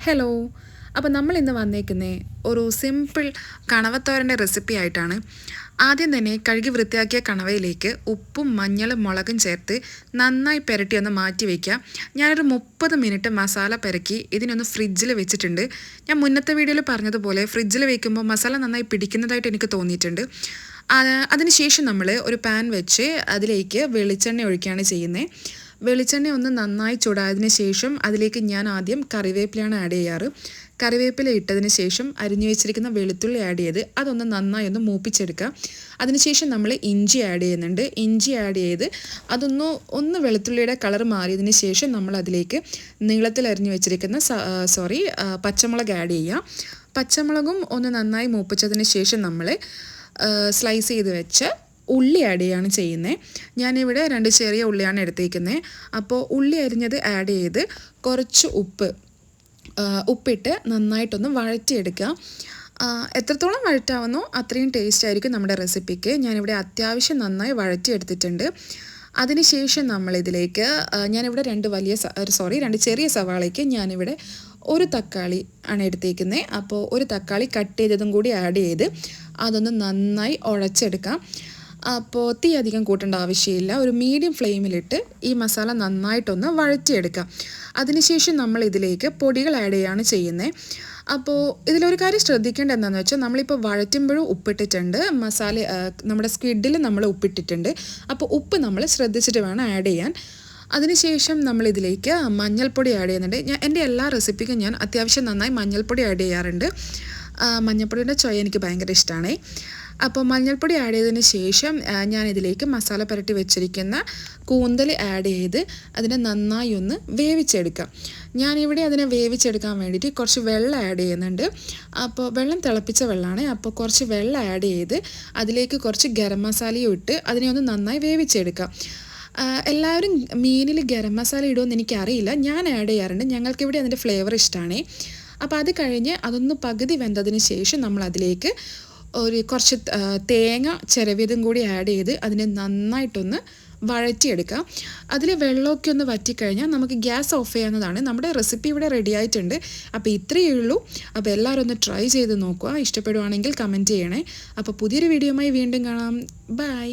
Hello. അപ്പോൾ നമ്മൾ ഇന്ന് വന്നേക്കുന്നത് ഒരു സിമ്പിൾ കണവത്തോരൻ്റെ റെസിപ്പി ആയിട്ടാണ്. ആദ്യം തന്നെ കഴുകി വൃത്തിയാക്കിയ കണവയിലേക്ക് ഉപ്പും മഞ്ഞളും മുളകും ചേർത്ത് നന്നായി പുരട്ടി ഒന്ന് മാറ്റി വയ്ക്കുക. ഞാനൊരു 30 മിനിറ്റ് മസാല പുരക്കി ഇതിനൊന്ന് ഫ്രിഡ്ജിൽ വെച്ചിട്ടുണ്ട്. ഞാൻ മുന്നത്തെ വീഡിയോയിൽ പറഞ്ഞതുപോലെ ഫ്രിഡ്ജിൽ വയ്ക്കുമ്പോൾ മസാല നന്നായി പിടിക്കുന്നതായിട്ട് എനിക്ക് തോന്നിയിട്ടുണ്ട്. അതിനുശേഷം നമ്മൾ ഒരു പാൻ വെച്ച് അതിലേക്ക് വെളിച്ചെണ്ണ ഒഴിക്കുകയാണ് ചെയ്യുന്നത്. വെളിച്ചെണ്ണ ഒന്ന് നന്നായി ചൂടായതിന് ശേഷം അതിലേക്ക് ഞാൻ ആദ്യം കറിവേപ്പിലയാണ് ആഡ് ചെയ്യാറ്. കറിവേപ്പില ഇട്ടതിന് ശേഷം അരിഞ്ഞു വെച്ചിരിക്കുന്ന വെളുത്തുള്ളി ആഡ് ചെയ്ത് അതൊന്ന് നന്നായി ഒന്ന് മൂപ്പിച്ചെടുക്കുക. അതിനുശേഷം നമ്മൾ ഇഞ്ചി ആഡ് ചെയ്യുന്നുണ്ട്. ഇഞ്ചി ആഡ് ചെയ്ത് ഒന്ന് വെളുത്തുള്ളിയുടെ കളർ മാറിയതിന് ശേഷം നമ്മൾ അതിലേക്ക് നീളത്തിൽ അരിഞ്ഞു വെച്ചിരിക്കുന്ന പച്ചമുളക് ആഡ് ചെയ്യുക. പച്ചമുളകും ഒന്ന് നന്നായി മൂപ്പിച്ചതിന് ശേഷം നമ്മൾ സ്ലൈസ് ചെയ്ത് വെച്ച് ഉള്ളി ആഡ് ചെയ്യുകയാണ് ചെയ്യുന്നത്. ഞാനിവിടെ 2 ചെറിയ ഉള്ളിയാണ് എടുത്തേക്കുന്നത്. അപ്പോൾ ഉള്ളി അരിഞ്ഞത് ആഡ് ചെയ്ത് കുറച്ച് ഉപ്പിട്ട് നന്നായിട്ടൊന്ന് വഴറ്റിയെടുക്കുക. എത്രത്തോളം വഴറ്റാവുന്നോ അത്രയും ടേസ്റ്റ് ആയിരിക്കും നമ്മുടെ റെസിപ്പിക്ക്. ഞാനിവിടെ അത്യാവശ്യം നന്നായി വഴറ്റിയെടുത്തിട്ടുണ്ട്. അതിനുശേഷം നമ്മളിതിലേക്ക് ഞാനിവിടെ 2 ചെറിയ സവാളയ്ക്ക് ഞാനിവിടെ 1 തക്കാളി ആണ് എടുത്തേക്കുന്നത്. അപ്പോൾ 1 തക്കാളി കട്ട് ചെയ്തതും കൂടി ആഡ് ചെയ്ത് അതൊന്ന് നന്നായി ഉടച്ചെടുക്കാം. അപ്പോൾ തീ അധികം കൂട്ടേണ്ട ആവശ്യമില്ല. ഒരു മീഡിയം ഫ്ലെയിമിലിട്ട് ഈ മസാല നന്നായിട്ടൊന്ന് വഴറ്റിയെടുക്കാം. അതിനുശേഷം നമ്മൾ ഇതിലേക്ക് പൊടികൾ ആഡ് ചെയ്യുകയാണ് ചെയ്യുന്നത്. അപ്പോൾ ഇതിലൊരു കാര്യം ശ്രദ്ധിക്കേണ്ടത് എന്താണെന്ന് വെച്ചാൽ നമ്മളിപ്പോൾ വഴറ്റുമ്പോഴും ഉപ്പിട്ടിട്ടുണ്ട്, നമ്മുടെ സ്ക്വിഡിൽ നമ്മൾ ഉപ്പിട്ടിട്ടുണ്ട്. അപ്പോൾ ഉപ്പ് നമ്മൾ ശ്രദ്ധിച്ചിട്ട് വേണം ആഡ് ചെയ്യാൻ. അതിനുശേഷം നമ്മളിതിലേക്ക് മഞ്ഞൾപ്പൊടി ആഡ് ചെയ്യുന്നുണ്ട്. എൻ്റെ എല്ലാ റെസിപ്പിക്കും ഞാൻ അത്യാവശ്യം നന്നായി മഞ്ഞൾപ്പൊടി ആഡ് ചെയ്യാറുണ്ട്. മഞ്ഞൾപ്പൊടിയുടെ ചൊയ എനിക്ക് ഭയങ്കര ഇഷ്ടമാണ്. അപ്പോൾ മഞ്ഞൾപ്പൊടി ആഡ് ചെയ്തതിന് ശേഷം ഞാനിതിലേക്ക് മസാല പുരട്ടി വെച്ചിരിക്കുന്ന കൂന്തൽ ആഡ് ചെയ്ത് അതിനെ നന്നായി ഒന്ന് വേവിച്ചെടുക്കാം. ഞാനിവിടെ അതിനെ വേവിച്ചെടുക്കാൻ വേണ്ടിയിട്ട് കുറച്ച് വെള്ളം ആഡ് ചെയ്യുന്നുണ്ട്. അപ്പോൾ വെള്ളം തിളപ്പിച്ച വെള്ളമാണ്. അപ്പോൾ കുറച്ച് വെള്ളം ആഡ് ചെയ്ത് അതിലേക്ക് കുറച്ച് ഗരം മസാലയും ഇട്ട് അതിനെ ഒന്ന് നന്നായി വേവിച്ചെടുക്കാം. എല്ലാവരും മീനിൽ ഗരം മസാല ഇടുമെന്ന് എനിക്കറിയില്ല. ഞാൻ ആഡ് ചെയ്യാറുണ്ട്. ഞങ്ങൾക്കിവിടെ അതിൻ്റെ ഫ്ലേവർ ഇഷ്ടമാണ്. അപ്പോൾ അത് കഴിഞ്ഞ് അതൊന്ന് പകുതി വെന്തതിന് ശേഷം നമ്മൾ അതിലേക്ക് കുറച്ച് തേങ്ങ ചിരവിയതും കൂടി ആഡ് ചെയ്ത് അതിനെ നന്നായിട്ടൊന്ന് വഴറ്റിയെടുക്കാം. അതിൽ വെള്ളമൊക്കെ ഒന്ന് വറ്റിക്കഴിഞ്ഞാൽ നമുക്ക് ഗ്യാസ് ഓഫ് ചെയ്യാവുന്നതാണ്. നമ്മുടെ റെസിപ്പി ഇവിടെ റെഡി ആയിട്ടുണ്ട്. അപ്പോൾ ഇത്രയേ ഉള്ളൂ. അപ്പോൾ എല്ലാവരും ഒന്ന് ട്രൈ ചെയ്ത് നോക്കുക. ഇഷ്ടപ്പെടുവാണെങ്കിൽ കമൻറ്റ് ചെയ്യണേ. അപ്പോൾ പുതിയൊരു വീഡിയോയുമായി വീണ്ടും കാണാം. ബൈ.